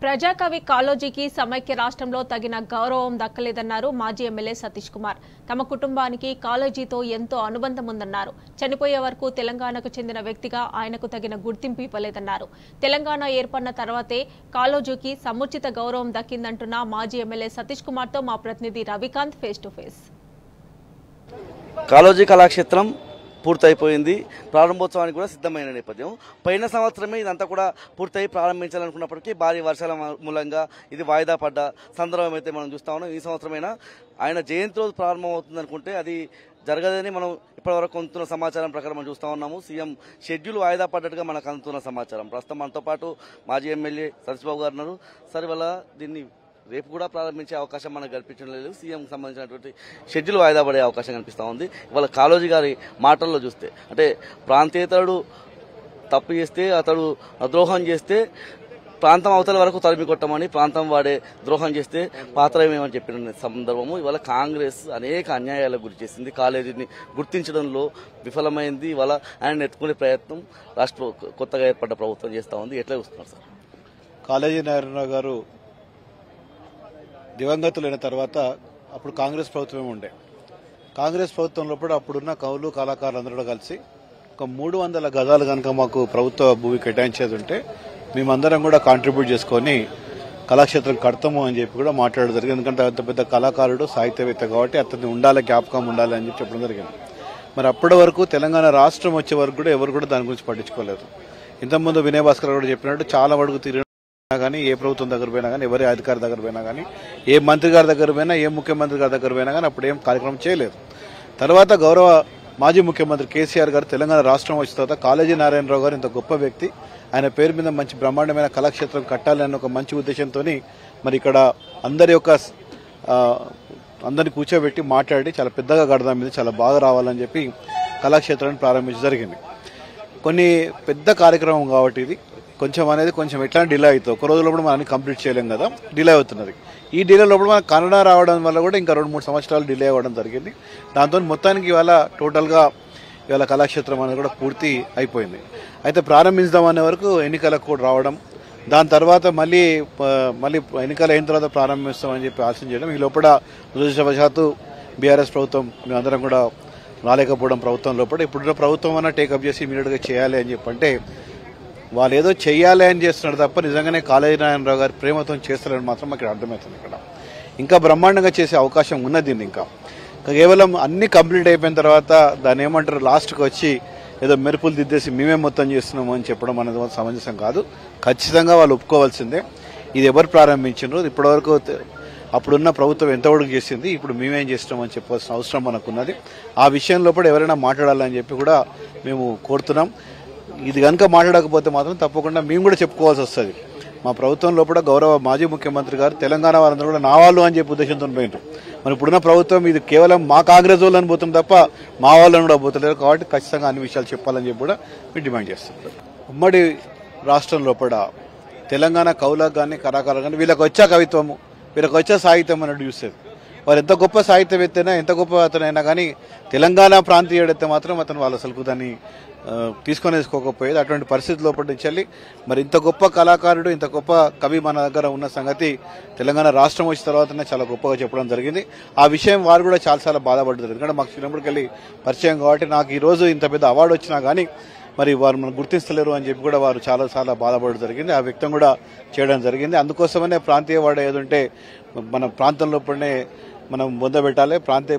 ప్రజాకవి కాళోజీకి సమైక్య రాష్ట్రంలో తగిన గౌరవం దక్కలేదన్నారు మాజీ ఎమ్మెల్యే సతీష్ కుమార్. తమ కుటుంబానికి కాళోజీతో ఎంతో అనుబంధం ఉందన్నారు. చనిపోయే వరకు తెలంగాణకు చెందిన వ్యక్తిగా ఆయనకు తగిన గుర్తింపు ఇవ్వలేదన్నారు. తెలంగాణ ఏర్పడిన తర్వాతే కాళోజీకి సముచిత గౌరవం దక్కిందంటున్న మాజీ ఎమ్మెల్యే సతీష్ కుమార్తో మా ప్రతినిధి Ravikanth face to face. Kaloji Kalakshetram పూర్తయిపోయింది. ప్రారంభోత్సవానికి కూడా సిద్ధమైన నేపథ్యం. పోయిన సంవత్సరమే ఇదంతా కూడా పూర్తయి ప్రారంభించాలనుకున్నప్పటికీ భారీ వర్షాల మూలంగా ఇది వాయిదా పడ్డ సందర్భం అయితే మనం చూస్తా ఉన్నాం. ఈ సంవత్సరమైనా ఆయన జయంతి రోజు ప్రారంభమవుతుంది అనుకుంటే అది జరగదని మనం ఇప్పటివరకు అందుతున్న సమాచారం ప్రకారం మనం చూస్తూ ఉన్నాము. సీఎం షెడ్యూల్ వాయిదా పడ్డట్టుగా మనకు అందుతున్న సమాచారం. ప్రస్తుతం మనతో పాటు మాజీ ఎమ్మెల్యే సతీష్ బాబు గారు ఉన్నారు. సరే వల్ల దీన్ని రేపు కూడా ప్రారంభించే అవకాశం మనకు కల్పించడం లేదు. సీఎం సంబంధించినటువంటి షెడ్యూల్ వాయిదా పడే అవకాశం కనిపిస్తూ ఉంది. ఇవాళ కాళోజీ గారి మాటల్లో చూస్తే అంటే ప్రాంతేతరుడు తప్పు చేస్తే అతడు ద్రోహం చేస్తే ప్రాంతం అవతల వరకు తరిమి కొట్టమని, ప్రాంతం వాడే ద్రోహం చేస్తే పాత్రమేమని చెప్పిన సందర్భము. ఇవాళ కాంగ్రెస్ అనేక అన్యాయాలకు గురి చేసింది. కాలేజీని గుర్తించడంలో విఫలమైంది. ఇవాళ ఆయన ఎత్తుకునే ప్రయత్నం రాష్ట్ర కొత్తగా ఏర్పడ్డ ప్రభుత్వం చేస్తూ ఉంది. ఎట్లా చూస్తున్నారు సార్? కాళోజీ నారాయణరావు గారు దివంగతులైన తర్వాత అప్పుడు కాంగ్రెస్ ప్రభుత్వమే ఉండే. కాంగ్రెస్ ప్రభుత్వంలో కూడా అప్పుడున్న కవులు కళాకారులు అందరూ కలిసి ఒక 300 గజాలు కనుక మాకు ప్రభుత్వ భూమి కేటాయించేది ఉంటే మేమందరం కూడా కాంట్రిబ్యూట్ చేసుకుని కళాక్షేత్రం కడతాము అని చెప్పి కూడా మాట్లాడడం జరిగింది. ఎందుకంటే అంత పెద్ద కళాకారుడు సాహిత్యవేత్త కాబట్టి అతన్ని ఉండాలి, జ్ఞాపకం ఉండాలి అని చెప్పి చెప్పడం జరిగింది. మరి అప్పటి వరకు తెలంగాణ రాష్ట్రం వచ్చే వరకు కూడా ఎవరు కూడా దాని గురించి పట్టించుకోలేదు. ఇంతకుముందు వినయ్ భాస్కర్ కూడా చెప్పినట్టు చాలా వరకు తిరిగి కానీ ఏ ప్రభుత్వం దగ్గర పోయినా కానీ, ఎవరి అధికారి దగ్గర పోయినా కానీ, ఏ మంత్రి గారి దగ్గర పోయినా, ఏ ముఖ్యమంత్రి గారి దగ్గర పోయినా కానీ అప్పుడు ఏం కార్యక్రమం చేయలేదు. తర్వాత గౌరవ మాజీ ముఖ్యమంత్రి కేసీఆర్ గారు తెలంగాణ రాష్ట్రం వచ్చిన తర్వాత కాళోజీ నారాయణరావు గారు ఇంత గొప్ప వ్యక్తి, ఆయన పేరు మీద మంచి బ్రహ్మాండమైన కళాక్షేత్రం కట్టాలని ఒక మంచి ఉద్దేశంతో మరి ఇక్కడ అందరినీ కూర్చోబెట్టి మాట్లాడి చాలా పెద్దగా కడదాం, మీద చాలా బాగా రావాలని చెప్పి కళాక్షేత్రాన్ని ప్రారంభించడం జరిగింది. కొన్ని పెద్ద కార్యక్రమం కాబట్టి ఇది కొంచెం ఎట్లా డిలే అవుతుంది. ఒక రోజు లోపల మనం కంప్లీట్ చేయలేం కదా, డిలే అవుతున్నది. ఈ డిలే లోపల మనకు కన్నడ రావడం వల్ల కూడా ఇంకా 2-3 సంవత్సరాలు డిలే అవ్వడం జరిగింది. దాంతో మొత్తానికి ఇవాళ టోటల్గా ఇవాళ కళాక్షేత్రం అనేది కూడా పూర్తి అయిపోయింది. అయితే ప్రారంభించదామనే వరకు ఎన్నికల కోడ్ రావడం, దాని తర్వాత మళ్ళీ ఎన్నికలు అయిన తర్వాత ప్రారంభిస్తామని చెప్పి ఆలోచన చేయడం, ఈ లోపల దురదృష్టవశాత్తు బీఆర్ఎస్ ప్రభుత్వం మేమందరం కూడా రాలేకపోవడం ప్రభుత్వం లోపల. ఇప్పుడున్న ప్రభుత్వం అన్నా టేకప్ చేసి ఇమీడియట్గా చేయాలి అని చెప్పంటే వాళ్ళు ఏదో చెయ్యాలి అని చేస్తున్నారు తప్ప నిజంగానే కాళోజీ నారాయణరావు గారి ప్రేమతో చేస్తారని మాత్రం మాకు అర్థమవుతుంది. ఇక్కడ ఇంకా బ్రహ్మాండంగా చేసే అవకాశం ఉన్నది. దీన్ని ఇంకా కేవలం అన్ని కంప్లీట్ అయిపోయిన తర్వాత దాన్ని ఏమంటారు లాస్ట్కి వచ్చి ఏదో మెరుపులు దిద్దేసి మేమే మొత్తం చేస్తున్నాము అని చెప్పడం అనేది సమంజసం కాదు. ఖచ్చితంగా వాళ్ళు ఒప్పుకోవాల్సిందే. ఇది ఎవరు ప్రారంభించారు, ఇప్పటివరకు అప్పుడున్న ప్రభుత్వం ఎంతవరకు చేసింది, ఇప్పుడు మేమేం చేస్తున్నామని చెప్పాల్సిన అవసరం మనకున్నది. ఆ విషయంలో కూడా ఎవరైనా మాట్లాడాలని చెప్పి కూడా మేము కోరుతున్నాం. ఇది కనుక మాట్లాడకపోతే మాత్రం తప్పకుండా మేము కూడా చెప్పుకోవాల్సి వస్తుంది. మా ప్రభుత్వం లోపల గౌరవ మాజీ ముఖ్యమంత్రి గారు తెలంగాణ వారందరూ కూడా నా వాళ్ళు అని చెప్పి ఉద్దేశంతో పోయినారు. మరి ఇప్పుడున్న ప్రభుత్వం ఇది కేవలం మా కాంగ్రెస్ వాళ్ళని పోతుంది తప్ప మా వాళ్ళని కూడా పోతలేరు. కాబట్టి ఖచ్చితంగా అన్ని విషయాలు చెప్పాలని చెప్పి కూడా మేము డిమాండ్ చేస్తున్నాం. ఉమ్మడి రాష్ట్రం లోపల తెలంగాణ కవులకు కానీ కళాకారులకు కానీ వీళ్ళకి వచ్చే కవిత్వము, వీళ్ళకి వచ్చే సాహిత్యం అన్నట్టు చూసేది. వారు ఎంత గొప్ప సాహిత్యవేత్త అయినా, ఎంత గొప్ప అతనైనా కానీ తెలంగాణ ప్రాంతీయుడైతే మాత్రం అతను వాళ్ళు అసలు దాన్ని తీసుకొని వేసుకోకపోయేది. అటువంటి పరిస్థితి లోపల నుంచి వెళ్ళి మరి ఇంత గొప్ప కళాకారుడు, ఇంత గొప్ప కవి మన దగ్గర ఉన్న సంగతి తెలంగాణ రాష్ట్రం వచ్చిన తర్వాతనే చాలా గొప్పగా చెప్పడం జరిగింది. ఆ విషయం వారు కూడా చాలా బాధపడ్డారు. ఎందుకంటే మాకు చిన్నప్పటికి వెళ్ళి పరిచయం కాబట్టి నాకు ఈరోజు ఇంత పెద్ద అవార్డు వచ్చినా కానీ మరి వారు మనం గుర్తిస్తలేరు అని చెప్పి కూడా వారు చాలా బాధపడడం జరిగింది. ఆ వ్యక్తం కూడా చేయడం జరిగింది. అందుకోసమనే ప్రాంతీయ వాడు ఏదంటే మన ప్రాంతం లోపలనే మనం పొందబెట్టాలి,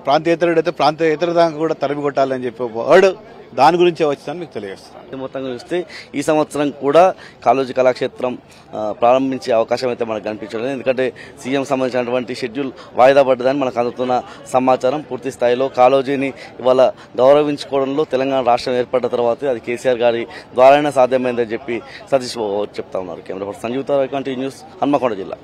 ప్రాంతీయేతరుడైతే ప్రాంతీయేతర దాకా కూడా తరిమి కొట్టాలని చెప్పి వర్డ్ దాని గురించే వచ్చిందని మీకు తెలియజేస్తున్నాను. మొత్తంగా చూస్తే ఈ సంవత్సరం కూడా కాళోజీ కళాక్షేత్రం ప్రారంభించే అవకాశం అయితే మనకు కనిపించలేదు. ఎందుకంటే సీఎం సంబంధించినటువంటి షెడ్యూల్ వాయిదా పడ్డదని మనకు అందుతున్న సమాచారం. పూర్తి స్థాయిలో కాళోజీని ఇవాళ గౌరవించుకోవడంలో తెలంగాణ రాష్ట్రం ఏర్పడ్డ తర్వాత అది కేసీఆర్ గారి ద్వారానే సాధ్యమైందని చెప్పి సతీష్ చెప్తా ఉన్నారు. కెమెరా పర్సన్ సంజీవ్ తో న్యూస్, హన్మకొండ జిల్లా.